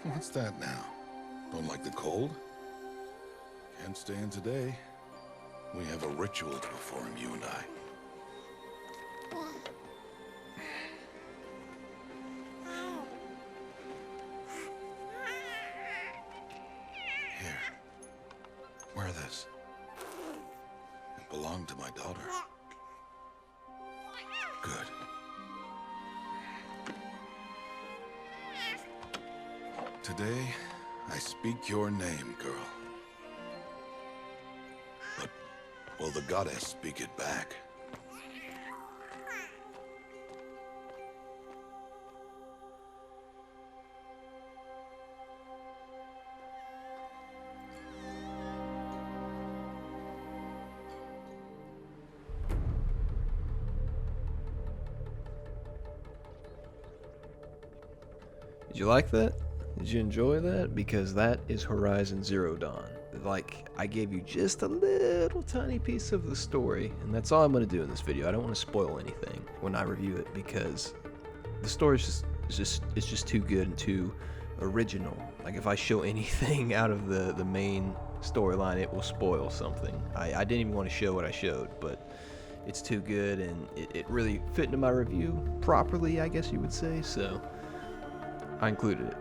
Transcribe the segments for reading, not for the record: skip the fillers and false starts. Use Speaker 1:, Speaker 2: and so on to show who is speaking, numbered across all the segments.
Speaker 1: What's that now? Don't like the cold? Can't stay in today. We have a ritual to perform, you and I. Here. Wear this. It belonged to my daughter. Good. Today, I speak your name, girl. But will the goddess speak it back?
Speaker 2: Did you like that? Did you enjoy that? Because that is Horizon Zero Dawn. Like, I gave you just a little tiny piece of the story, and that's all I'm going to do in this video. I don't want to spoil anything when I review it, because the story is just too good and too original. Like, if I show anything out of the main storyline, it will spoil something. I didn't even want to show what I showed, but it's too good, and it really fit into my review properly, I guess you would say, so I included it.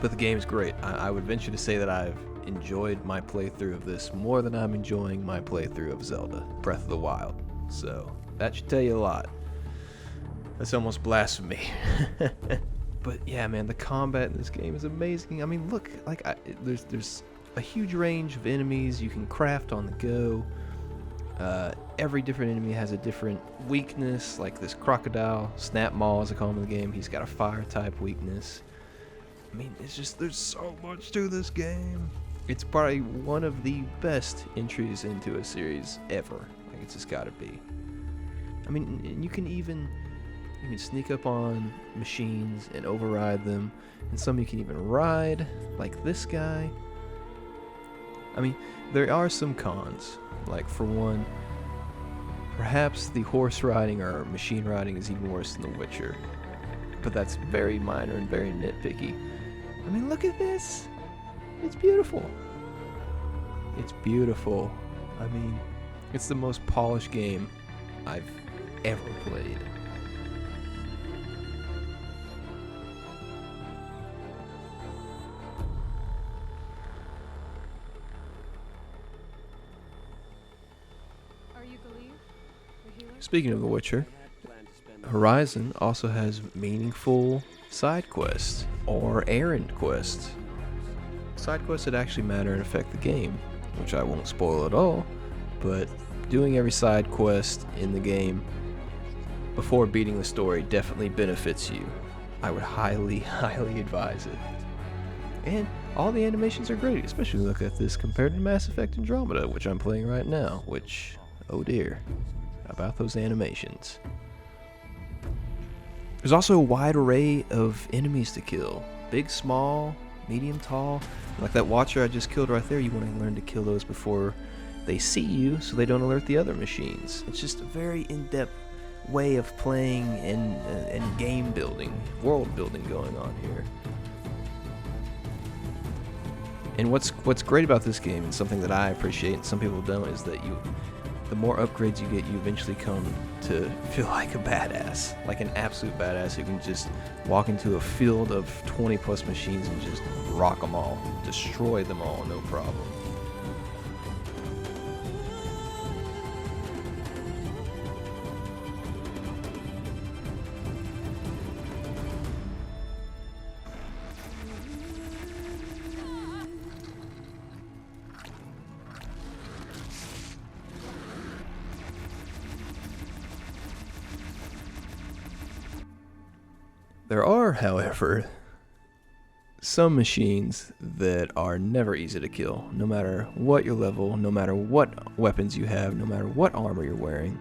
Speaker 2: But the game is great. I would venture to say that I've enjoyed my playthrough of this more than I'm enjoying my playthrough of Zelda Breath of the Wild. So that should tell you a lot. That's almost blasphemy. But yeah, man, the combat in this game is amazing. I mean, look, like there's a huge range of enemies you can craft on the go. Every different enemy has a different weakness, like this crocodile, Snap Maw as I call him in the game. He's got a fire type weakness. I mean, it's just, there's so much to this game. It's probably one of the best entries into a series ever. Like, it's just gotta be. I mean, and you can sneak up on machines and override them, and some you can even ride, like this guy. I mean, there are some cons. Like, for one, perhaps the horse riding or machine riding is even worse than The Witcher. But that's very minor and very nitpicky. I mean, look at this. It's beautiful. It's beautiful. I mean, it's the most polished game I've ever played. Speaking of The Witcher, Horizon also has meaningful side quests or errand quests. Side quests that actually matter and affect the game, which I won't spoil at all, but doing every side quest in the game before beating the story definitely benefits you. I would highly, highly advise it. And all the animations are great, especially look at this compared to Mass Effect Andromeda, which I'm playing right now, which, oh dear, about those animations. There's also a wide array of enemies to kill. Big, small, medium, tall. Like that Watcher I just killed right there, you want to learn to kill those before they see you so they don't alert the other machines. It's just a very in-depth way of playing and game building, world building going on here. And what's great about this game, and something that I appreciate and some people don't, is that the more upgrades you get, you eventually come to feel like a badass, like an absolute badass who can just walk into a field of 20 plus machines and just rock them all, destroy them all, no problem. There are, however, some machines that are never easy to kill, no matter what your level, no matter what weapons you have, no matter what armor you're wearing.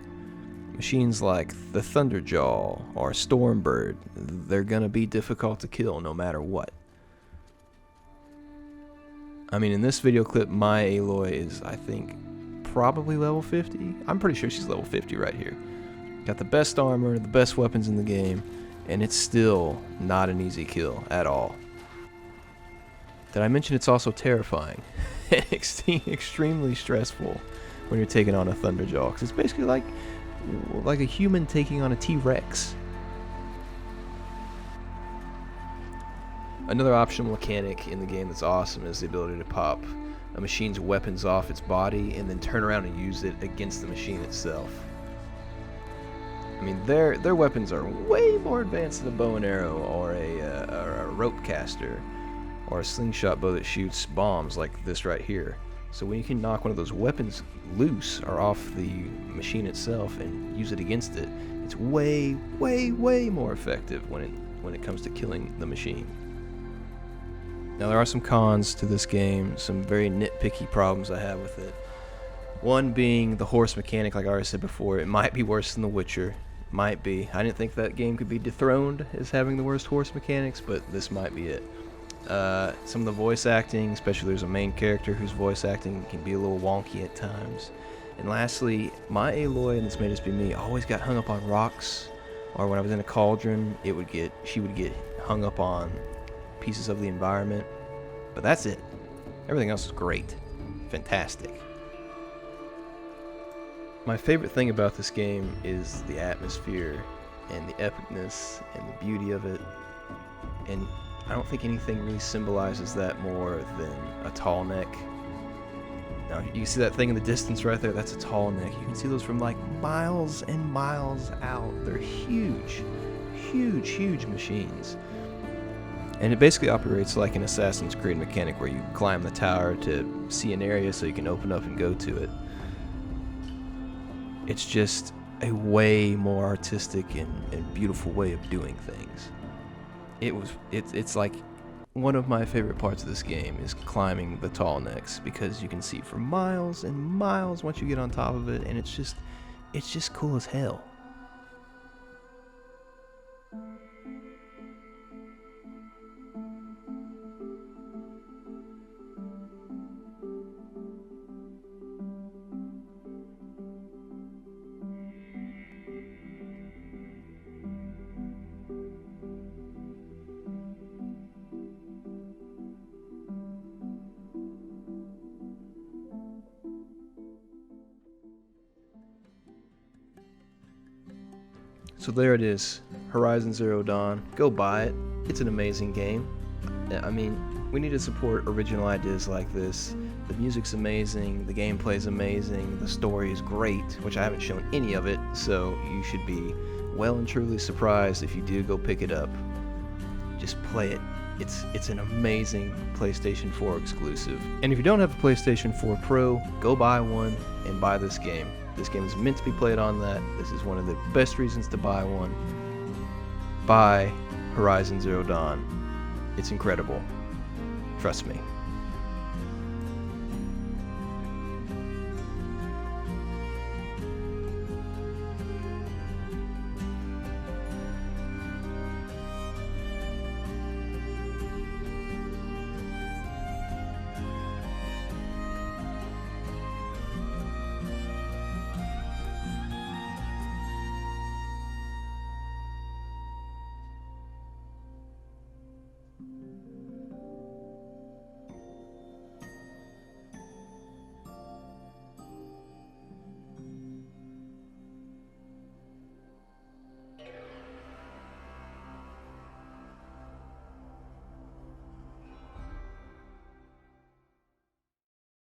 Speaker 2: Machines like the Thunderjaw or Stormbird, they're gonna be difficult to kill no matter what. I mean, in this video clip, my Aloy is, I think, probably level 50. I'm pretty sure she's level 50 right here. Got the best armor, the best weapons in the game, and it's still not an easy kill at all. Did I mention it's also terrifying and extremely stressful when you're taking on a Thunderjaw? 'Cause it's basically like a human taking on a T-Rex. Another optional mechanic in the game that's awesome is the ability to pop a machine's weapons off its body and then turn around and use it against the machine itself. I mean, their weapons are way more advanced than a bow and arrow or a rope caster or a slingshot bow that shoots bombs like this right here. So when you can knock one of those weapons loose or off the machine itself and use it against it, it's way more effective when it comes to killing the machine. Now there are some cons to this game, some very nitpicky problems I have with it. One being the horse mechanic, like I already said before. It might be worse than The Witcher. Might be. I didn't think that game could be dethroned as having the worst horse mechanics, but this might be it. Some of the voice acting, especially there's a main character whose voice acting can be a little wonky at times. And lastly, my Aloy, and this may just be me, always got hung up on rocks, or when I was in a cauldron, she would get hung up on pieces of the environment. But that's it. Everything else is great. Fantastic. My favorite thing about this game is the atmosphere and the epicness and the beauty of it. And I don't think anything really symbolizes that more than a tall neck. Now, you see that thing in the distance right there? That's a tall neck. You can see those from like miles and miles out. They're huge machines. And it basically operates like an Assassin's Creed mechanic where you climb the tower to see an area so you can open up and go to it. It's just a way more artistic and beautiful way of doing things. It's like one of my favorite parts of this game is climbing the tall necks, because you can see for miles and miles once you get on top of it, and it's just cool as hell. So there it is, Horizon Zero Dawn. Go buy it. It's an amazing game. I mean, we need to support original ideas like this. The music's amazing, the gameplay's amazing, the story is great, which I haven't shown any of it, so you should be well and truly surprised if you do go pick it up. Just play it. It's an amazing PlayStation 4 exclusive. And if you don't have a PlayStation 4 Pro, go buy one and buy this game. This game is meant to be played on that. This is one of the best reasons to buy one. Buy Horizon Zero Dawn. It's incredible. Trust me.